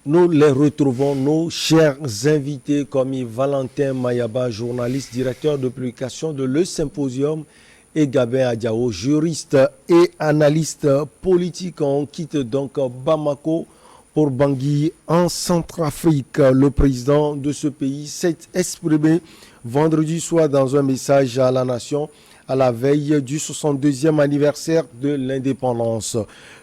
Nous les retrouvons, nos chers invités, comme Valentin Mayaba, journaliste, directeur de publication de Le Symposium, et Gabin Adiao, juriste et analyste politique. On quitte donc Bamako pour Bangui en Centrafrique. Le président de ce pays s'est exprimé vendredi soir dans un message à la nation à la veille du 62e anniversaire de l'indépendance.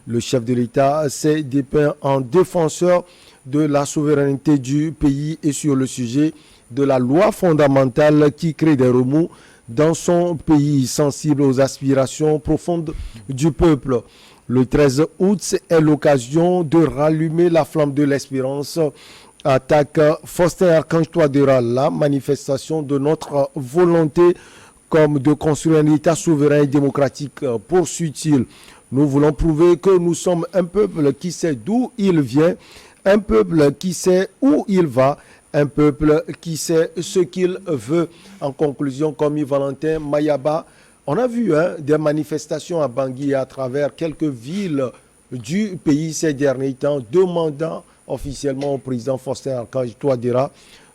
Le chef de l'État s'est dépeint en défenseur de la souveraineté du pays et sur le sujet de la loi fondamentale qui crée des remous dans son pays, sensible aux aspirations profondes du peuple. Le 13 août est l'occasion de rallumer la flamme de l'espérance. Attaque Faustin Archange Touadéra, la manifestation de notre volonté comme de construire un État souverain et démocratique, poursuit-il. Nous voulons prouver que nous sommes un peuple qui sait d'où il vient, un peuple qui sait où il va, un peuple qui sait ce qu'il veut. En conclusion, comme Valentin Mayaba, on a vu des manifestations à Bangui à travers quelques villes du pays ces derniers temps, demandant officiellement au président Faustin Archange Touadéra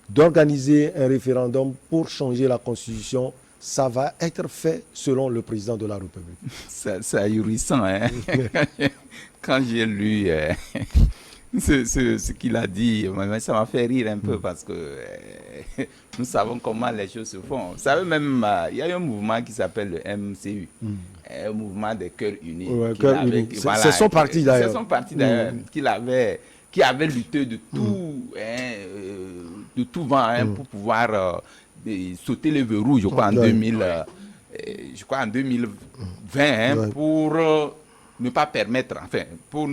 d'organiser un référendum pour changer la constitution. Ça va être fait selon le président de la République. C'est ahurissant, hein? Quand j'ai lu ce qu'il a dit, ça m'a fait rire un peu parce que nous savons comment les choses se font. Vous savez même, il y a un mouvement qui s'appelle le MCU, un mouvement des cœurs unis. Ouais, c'est son parti d'ailleurs. C'est son parti d'ailleurs, qui avait lutté de tout vent pour pouvoir sauter les verrous, je crois, en 2020, pour ne pas permettre, enfin, pour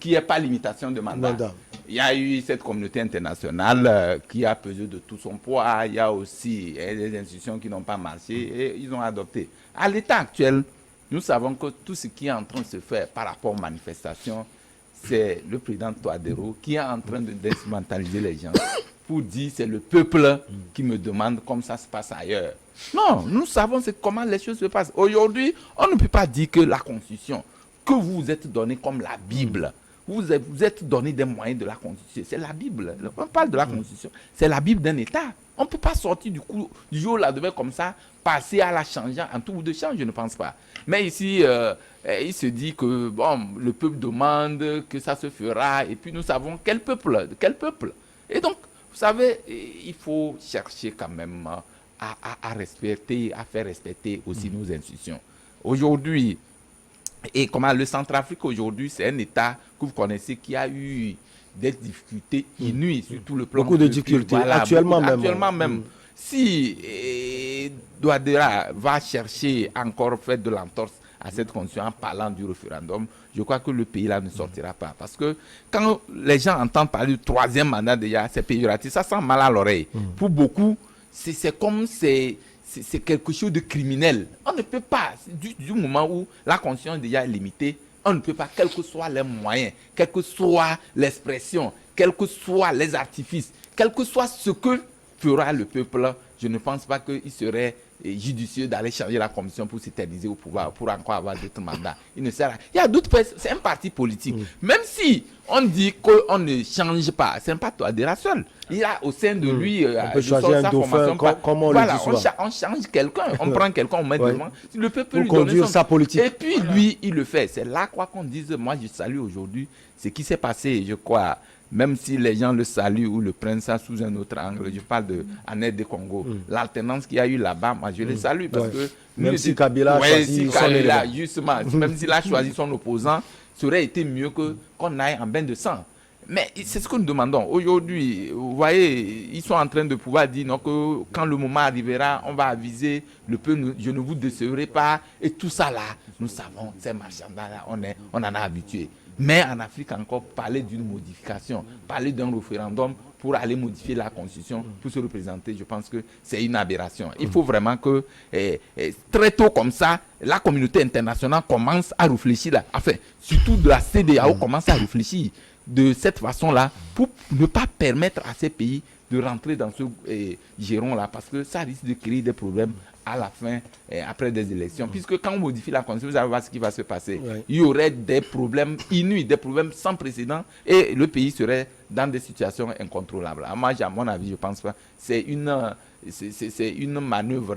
qu'il n'y ait pas limitation de mandat. Il y a eu cette communauté internationale qui a pesé de tout son poids. Il y a aussi des institutions qui n'ont pas marché et ils ont adopté. À l'état actuel, nous savons que tout ce qui est en train de se faire par rapport aux manifestations, c'est le président Touadéra qui est en train d'instrumentaliser les gens pour dire c'est le peuple qui me demande comme ça se passe ailleurs. Non, nous savons comment les choses se passent. Aujourd'hui, on ne peut pas dire que la Constitution, que vous vous êtes donné comme la Bible, vous êtes donné des moyens de la Constitution. C'est la Bible. On parle de la Constitution. C'est la Bible d'un État. On ne peut pas sortir du jour au lendemain comme ça, passer à la changer en tout bout de champ, je ne pense pas. Mais ici, il se dit que bon, le peuple demande que ça se fera, et puis nous savons quel peuple. Et donc, vous savez, il faut chercher quand même à respecter, à faire respecter aussi nos institutions. Aujourd'hui, et comment le Centrafrique aujourd'hui, c'est un État que vous connaissez qui a eu des difficultés inouïes sur tout le plan. Beaucoup de difficultés, voilà, actuellement même. Si Touadéra va chercher encore faire de l'entorse à cette constitution en parlant du référendum, je crois que le pays là ne sortira pas. Parce que quand les gens entendent parler du troisième mandat déjà, c'est péjoratif, ça sent mal à l'oreille. Pour beaucoup, c'est comme c'est quelque chose de criminel. On ne peut pas, du moment où la conscience déjà est limitée, on ne peut pas, quels que soient les moyens, quelle que soit l'expression, quels que soient les artifices, quel que soit ce que fera le peuple, je ne pense pas qu'il serait judicieux d'aller changer la commission pour s'éterniser au pouvoir, pour encore avoir d'autres mandats. Il ne sert à rien. Il y a d'autres personnes, c'est un parti politique. Même si on dit qu'on ne change pas, c'est un pas Touadéra seul. Il y a au sein de lui, on peut changer un dauphin, comme on le dit souvent. On change quelqu'un, on prend quelqu'un, on met devant. Le peuple lui conduire sa politique. Et puis lui, il le fait. C'est là quoi qu'on dise, moi je salue aujourd'hui ce qui s'est passé, je crois. Même si les gens le saluent ou le prennent ça sous un autre angle, je parle de Annette de Congo. L'alternance qu'il y a eu là-bas, moi je les salue parce que même si Kabila a choisi son élément. Justement, même s'il a choisi son opposant, ça aurait été mieux qu'on aille en bain de sang. Mais c'est ce que nous demandons. Aujourd'hui, vous voyez, ils sont en train de pouvoir dire non, que quand le moment arrivera, on va aviser le peuple, je ne vous décevrai pas. Et tout ça là, nous savons, ces marchands-là, on en a habitué. Mais en Afrique encore, parler d'une modification, parler d'un référendum pour aller modifier la constitution, pour se représenter, je pense que c'est une aberration. Il faut vraiment que très tôt comme ça, la communauté internationale commence à réfléchir là. Enfin, surtout de la CEDEAO commence à réfléchir de cette façon-là pour ne pas permettre à ces pays de rentrer dans ce giron-là, parce que ça risque de créer des problèmes à la fin, après des élections. Puisque quand on modifie la Constitution, vous allez voir ce qui va se passer. Il y aurait des problèmes inouïs, des problèmes sans précédent, et le pays serait dans des situations incontrôlables. Alors moi, à mon avis, je pense pas. C'est une manœuvre,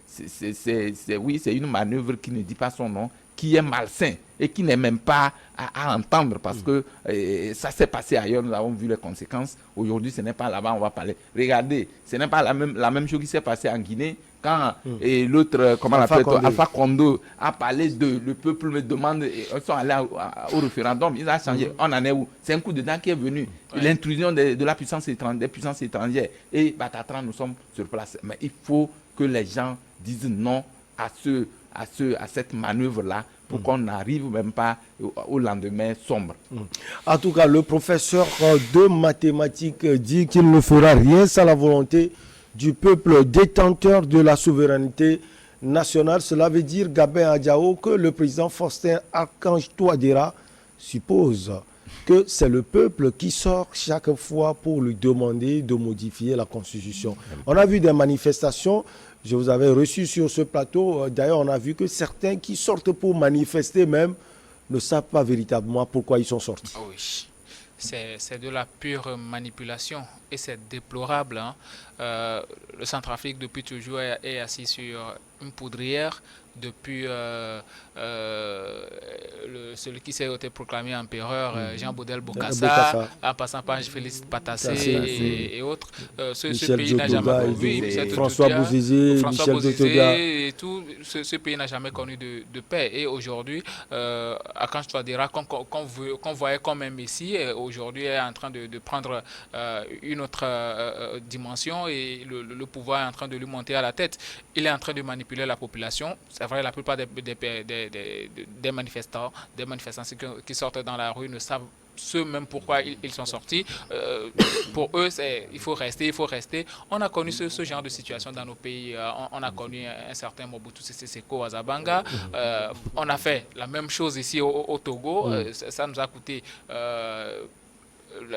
c'est une manœuvre qui ne dit pas son nom, qui est malsain et qui n'est même pas à entendre, parce que ça s'est passé ailleurs, nous avons vu les conséquences. Aujourd'hui, ce n'est pas là-bas, on va parler. Regardez, ce n'est pas la même chose qui s'est passée en Guinée quand l'autre, comment on l'appelle, Alpha Condé a parlé de le peuple me demande, ils sont allés au référendum, ils ont changé. On en est où? C'est un coup de dent qui est venu. L'intrusion de la puissance étrangère, des puissances étrangères. Et Batatran, nous sommes sur place. Mais il faut que les gens disent non à cette manœuvre-là, pour qu'on n'arrive même pas au lendemain sombre. En tout cas, le professeur de mathématiques dit qu'il ne fera rien sans la volonté du peuple détenteur de la souveraineté nationale. Cela veut dire, Gabin Adjao, que le président Faustin Archange Touadéra suppose que c'est le peuple qui sort chaque fois pour lui demander de modifier la Constitution. On a vu des manifestations. Je vous avais reçu sur ce plateau. D'ailleurs, on a vu que certains qui sortent pour manifester même ne savent pas véritablement pourquoi ils sont sortis. Oui, c'est de la pure manipulation et c'est déplorable. Hein. Le Centrafrique, depuis toujours, est assis sur une poudrière. Depuis celui qui s'est proclamé empereur, Jean Baudel Bokassa, en passant par Félix Patassé et autres. Ce pays n'a jamais connu, François Bouzizé, et tout. Ce pays n'a jamais connu de paix. Et aujourd'hui, Archange Touadéra, qu'on voyait comme un messie, aujourd'hui est en train de prendre une autre dimension, et le pouvoir est en train de lui monter à la tête. Il est en train de manipuler la population. C'est vrai, la plupart des manifestants qui sortent dans la rue ne savent même pourquoi ils sont sortis. Pour eux, il faut rester. On a connu ce genre de situation dans nos pays. On a connu un certain Mobutu Sese Seko à Zabanga. On a fait la même chose ici au Togo. Ça nous a coûté...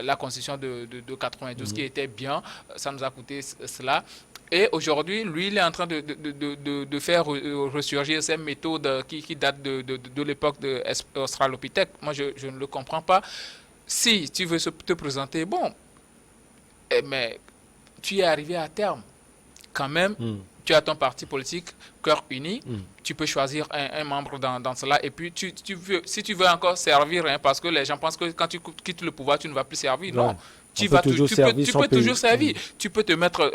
la constitution de 92 qui était bien, ça nous a coûté cela. Et aujourd'hui, lui, il est en train de faire ressurgir ces méthodes qui datent de l'époque de Australopithèque. Moi, je ne le comprends pas. Si tu veux te présenter, bon, mais tu es arrivé à terme. Quand même, tu as ton parti politique, Cœur Uni, tu peux choisir un membre dans cela. Et puis, si tu veux encore servir, hein, parce que les gens pensent que quand tu quittes le pouvoir, tu ne vas plus servir. Non. Tu peux toujours servir. Tu peux te mettre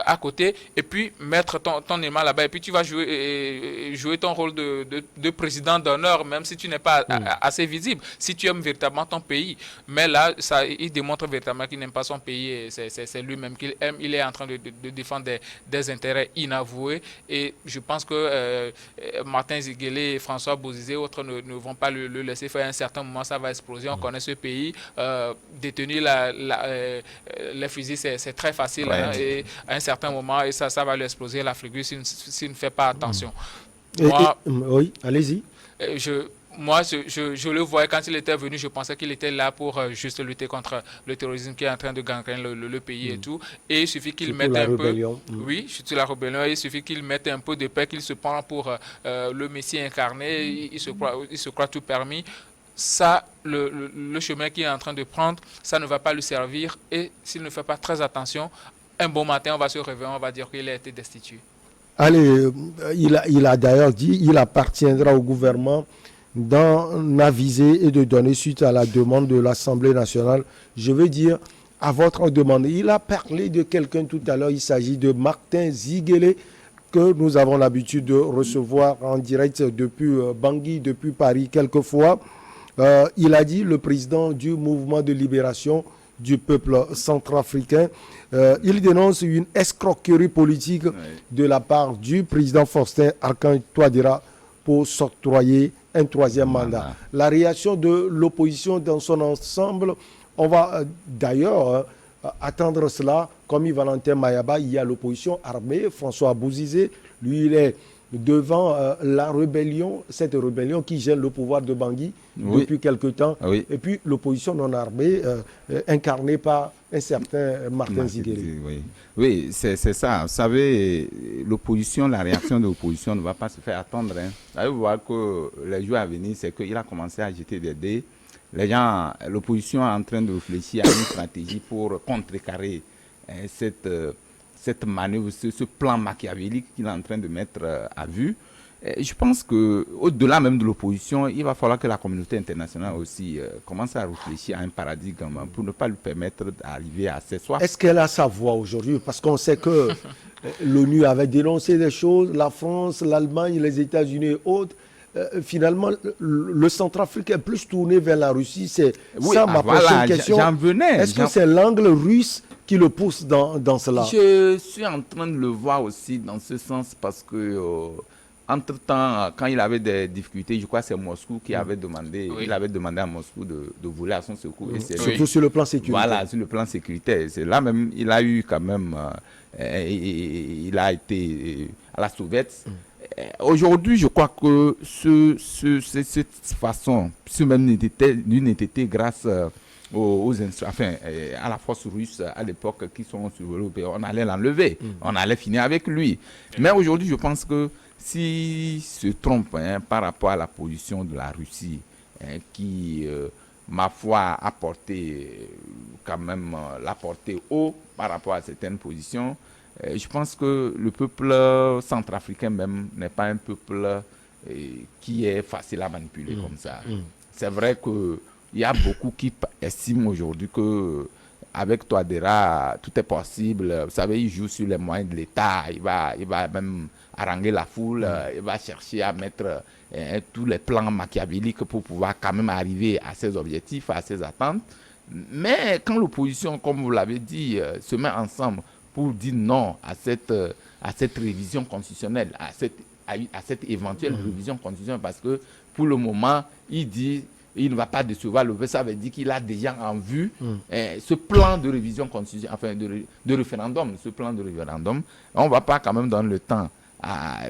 à côté et puis mettre ton aimant là-bas. Et puis tu vas jouer ton rôle de président d'honneur, même si tu n'es pas assez visible, si tu aimes véritablement ton pays. Mais là, il démontre véritablement qu'il n'aime pas son pays. C'est lui-même qu'il aime. Il est en train de défendre des intérêts inavoués. Et je pense que Martin Ziguélé et François Bozizé, autres ne vont pas le laisser faire. À un certain moment, ça va exploser. On connaît ce pays. Détenir les fusils, c'est très facile, ouais. Hein, et à un certain moment, et ça va lui exploser la figure s'il ne fait pas attention. Oui, allez-y. Moi, je le voyais quand il était venu, je pensais qu'il était là pour juste lutter contre le terrorisme qui est en train de gangréner le pays et tout. Et il suffit qu'il mette un peu... Oui, surtout la rébellion. Il suffit qu'il mette un peu de paix, qu'il se prend pour le Messie incarné. Il se croit tout permis. Ça, le chemin qu'il est en train de prendre, ça ne va pas lui servir. Et s'il ne fait pas très attention, un bon matin, on va se réveiller, on va dire qu'il a été destitué. Allez, il a d'ailleurs dit qu'il appartiendra au gouvernement d'en aviser et de donner suite à la demande de l'Assemblée nationale. Je veux dire, à votre demande. Il a parlé de quelqu'un tout à l'heure, il s'agit de Martin Ziguélé, que nous avons l'habitude de recevoir en direct depuis Bangui, depuis Paris, quelquefois. Il a dit, le président du mouvement de libération du peuple centrafricain, il dénonce une escroquerie politique de la part du président Faustin Archange Touadéra pour s'octroyer un troisième mandat. La réaction de l'opposition dans son ensemble, on va d'ailleurs attendre cela. Comme Valentin Mayaba, il y a l'opposition armée, François Bouzizé, lui il est devant la rébellion, cette rébellion qui gêne le pouvoir de Bangui depuis quelque temps, et puis l'opposition non armée incarnée par un certain Martin Ziguéré. Oui, c'est ça. Vous savez, l'opposition, la réaction de l'opposition ne va pas se faire attendre. Vous allez voir que les jours à venir, c'est qu'il a commencé à jeter des dés. L'opposition est en train de réfléchir à une stratégie pour contrecarrer cette manœuvre, ce plan machiavélique qu'il est en train de mettre à vue. Et je pense qu'au-delà même de l'opposition, il va falloir que la communauté internationale aussi commence à réfléchir à un paradigme pour ne pas lui permettre d'arriver à ses soirs. Est-ce qu'elle a sa voix aujourd'hui? Parce qu'on sait que l'ONU avait dénoncé des choses, la France, l'Allemagne, les États-Unis et autres. Finalement, le Centrafrique est plus tourné vers la Russie. C'est ça ma prochaine question. J'en venais. Est-ce que c'est l'angle russe qui le pousse dans cela? Je suis en train de le voir aussi dans ce sens parce que, entre-temps, quand il avait des difficultés, je crois que c'est Moscou qui avait demandé, il avait demandé à Moscou de voler à son secours. Surtout sur le plan sécuritaire. Voilà, sur le plan sécuritaire. C'est là même, il a eu quand même, il a été à la sauvette. Aujourd'hui, je crois que cette façon, ce même n'était grâce à la force russe à l'époque qui sont survolés, on allait l'enlever, on allait finir avec lui. Mais aujourd'hui, je pense que s'il se trompe par rapport à la position de la Russie, qui, ma foi, a porté quand même la portée haut par rapport à certaines positions, je pense que le peuple centrafricain même n'est pas un peuple qui est facile à manipuler comme ça. C'est vrai qu'il y a beaucoup qui estiment aujourd'hui que avec Touadéra, tout est possible. Vous savez, il joue sur les moyens de l'État. Il va même haranguer la foule. Il va chercher à mettre tous les plans machiavéliques pour pouvoir quand même arriver à ses objectifs, à ses attentes. Mais quand l'opposition, comme vous l'avez dit, se met ensemble pour dire non à cette révision constitutionnelle, à cette éventuelle révision constitutionnelle, parce que pour le moment, il dit il ne va pas décevoir le peuple. Ça veut dire qu'il a déjà en vue ce plan de révision constitutionnelle, enfin de référendum, ce plan de référendum. On ne va pas quand même donner le temps,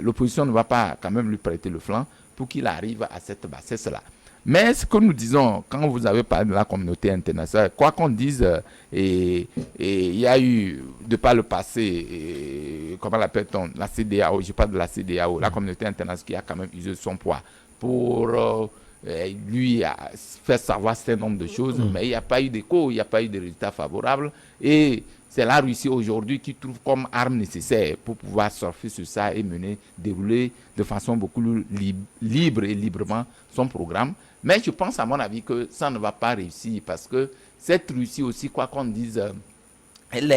l'opposition ne va pas quand même lui prêter le flanc pour qu'il arrive à cette bassesse-là. Mais ce que nous disons, quand vous avez parlé de la communauté internationale, quoi qu'on dise, et il y a eu, de par le passé, comment l'appelle-t-on, la CEDEAO, je parle de la CEDEAO, la communauté internationale qui a quand même usé son poids pour lui faire savoir un certain nombre de choses, mais il n'y a pas eu d'écho, il n'y a pas eu de résultats favorables. Et c'est la Russie aujourd'hui qui trouve comme arme nécessaire pour pouvoir surfer sur ça et dérouler de façon beaucoup libre et librement son programme. Mais je pense, à mon avis, que ça ne va pas réussir parce que cette Russie aussi, quoi qu'on dise, elle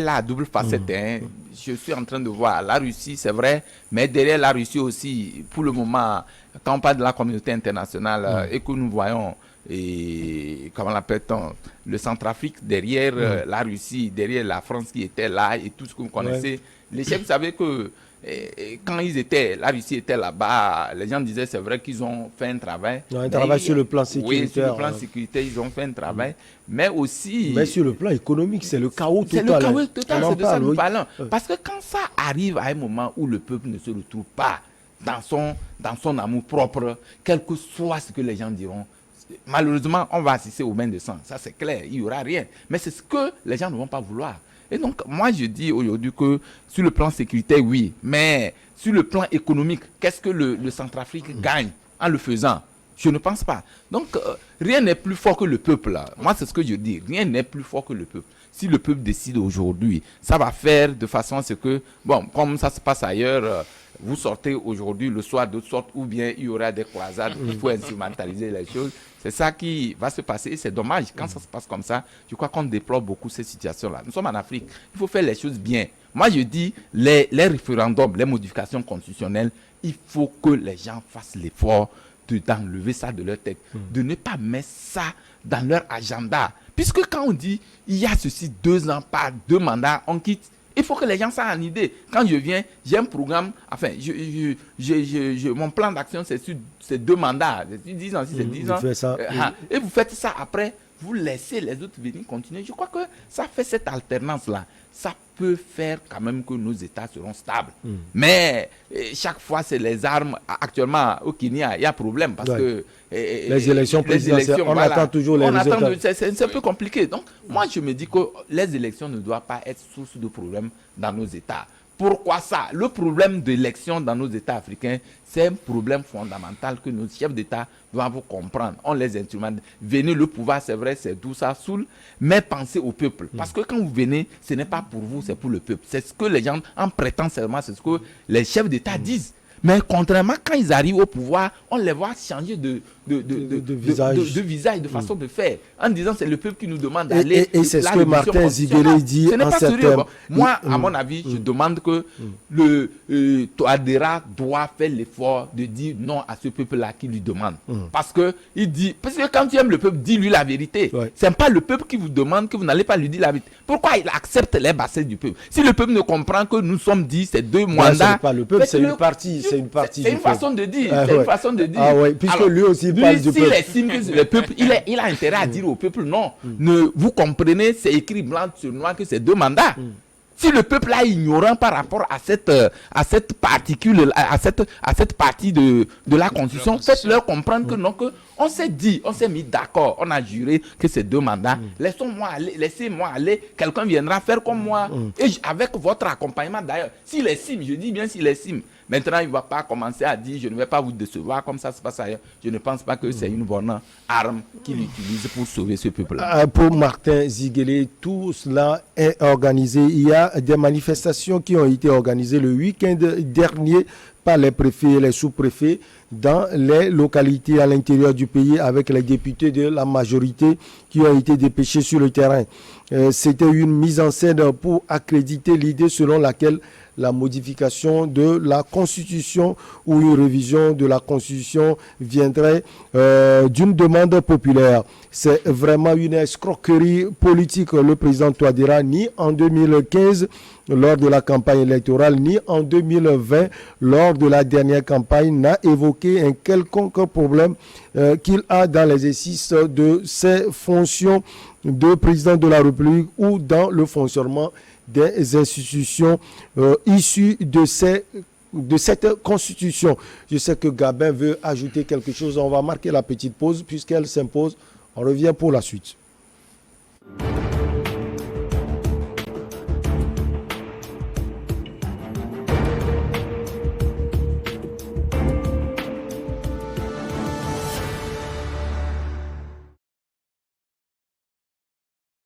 a double facette. Je suis en train de voir la Russie, c'est vrai, mais derrière la Russie aussi, pour le moment, quand on parle de la communauté internationale et que nous voyons, comment l'appelle-t-on, le Centrafrique derrière la Russie, derrière la France qui était là et tout ce que vous connaissez. Les chefs, vous savez que quand la Russie était là-bas, les gens disaient c'est vrai qu'ils ont fait un travail. Un travail sur le plan sécuritaire. Oui, sur le plan sécuritaire, ils ont fait un travail. Mais aussi... Mais sur le plan économique, c'est le chaos total. C'est le chaos total, c'est de ça que nous parlons. Parce que quand ça arrive à un moment où le peuple ne se retrouve pas dans son amour propre, quel que soit ce que les gens diront, malheureusement, on va assister au bain de sang. Ça, c'est clair, il n'y aura rien. Mais c'est ce que les gens ne vont pas vouloir. Et donc, moi, je dis aujourd'hui que sur le plan sécuritaire, oui, mais sur le plan économique, qu'est-ce que le Centrafrique gagne en le faisant? Je ne pense pas. Donc, rien n'est plus fort que le peuple. Là. Moi, c'est ce que je dis. Rien n'est plus fort que le peuple. Si le peuple décide aujourd'hui, ça va faire de façon à ce que, bon, comme ça se passe ailleurs, vous sortez aujourd'hui, le soir, d'autres sortes, ou bien il y aura des croisades, il faut instrumentaliser les choses. C'est ça qui va se passer et c'est dommage. Quand ça se passe comme ça, je crois qu'on déplore beaucoup ces situations-là. Nous sommes en Afrique, il faut faire les choses bien. Moi, je dis, les référendums, les modifications constitutionnelles, il faut que les gens fassent l'effort d'enlever ça de leur tête, de ne pas mettre ça dans leur agenda. Puisque quand on dit, il y a ceci 2 ans par 2 mandats, on quitte. Il faut que les gens s'en en idée. Quand je viens, j'ai un programme, enfin, mon plan d'action, c'est sur ces 2 mandats. 10 ans, si c'est 10 ans. Et vous faites ça après vous laissez les autres venir continuer. Je crois que ça fait cette alternance-là. Ça peut faire quand même que nos États seront stables. Mais chaque fois, c'est les armes. Actuellement, au Kenya, il y a problème parce que les élections présidentielles, on attend toujours les résultats. C'est un peu compliqué. Donc, moi, je me dis que les élections ne doivent pas être source de problèmes dans nos États. Pourquoi ça? Le problème de l'élection dans nos États africains, c'est un problème fondamental que nos chefs d'État doivent comprendre. On les instrumente. Venez, le pouvoir, c'est vrai, c'est doux, ça saoule, mais pensez au peuple. Parce que quand vous venez, ce n'est pas pour vous, c'est pour le peuple. C'est ce que les gens, en prétendant seulement, c'est ce que les chefs d'État disent. Mais contrairement, quand ils arrivent au pouvoir, on les voit changer de visage, de façon de faire, en disant c'est le peuple qui nous demande d'aller. Et c'est ce que Martin Ziguélé dit en certains... Moi, à mon avis, je demande que le Touadéra doit faire l'effort de dire non à ce peuple-là qui lui demande. Parce que quand tu aimes le peuple, dis-lui la vérité. Ouais. Ce n'est pas le peuple qui vous demande que vous n'allez pas lui dire la vérité. Pourquoi il accepte les bassesses du peuple? Si le peuple ne comprend que nous sommes dit ces 2 mandats... Ce n'est pas le peuple, c'est une partie. C'est une façon de dire. C'est une façon de dire. Ah ouais, puisque lui aussi parle du peuple. S'il estime que le peuple, il a intérêt à dire au peuple non. Vous comprenez, c'est écrit blanc sur noir que c'est 2 mandats. Si le peuple est ignorant par rapport à cette particule, à cette partie de la Constitution, faites-leur comprendre que non, que on s'est mis d'accord, on a juré que c'est 2 mandats. Laissez-moi aller, quelqu'un viendra faire comme moi. Et avec votre accompagnement d'ailleurs, s'il estime, je dis bien s'il estime. Maintenant, il ne va pas commencer à dire je ne vais pas vous décevoir comme ça se passe ailleurs. Je ne pense pas que c'est une bonne arme qu'il utilise pour sauver ce peuple-là. Pour Martin Ziguélé, tout cela est organisé. Il y a des manifestations qui ont été organisées le week-end dernier par les préfets et les sous-préfets dans les localités à l'intérieur du pays avec les députés de la majorité qui ont été dépêchés sur le terrain. C'était une mise en scène pour accréditer l'idée selon laquelle la modification de la Constitution ou une révision de la Constitution viendrait d'une demande populaire. C'est vraiment une escroquerie politique. Le président Touadéra, ni en 2015 lors de la campagne électorale, ni en 2020 lors de la dernière campagne, n'a évoqué un quelconque problème qu'il a dans l'exercice de ses fonctions de président de la République ou dans le fonctionnement des institutions issues de cette constitution. Je sais que Gabin veut ajouter quelque chose. On va marquer la petite pause puisqu'elle s'impose. On revient pour la suite.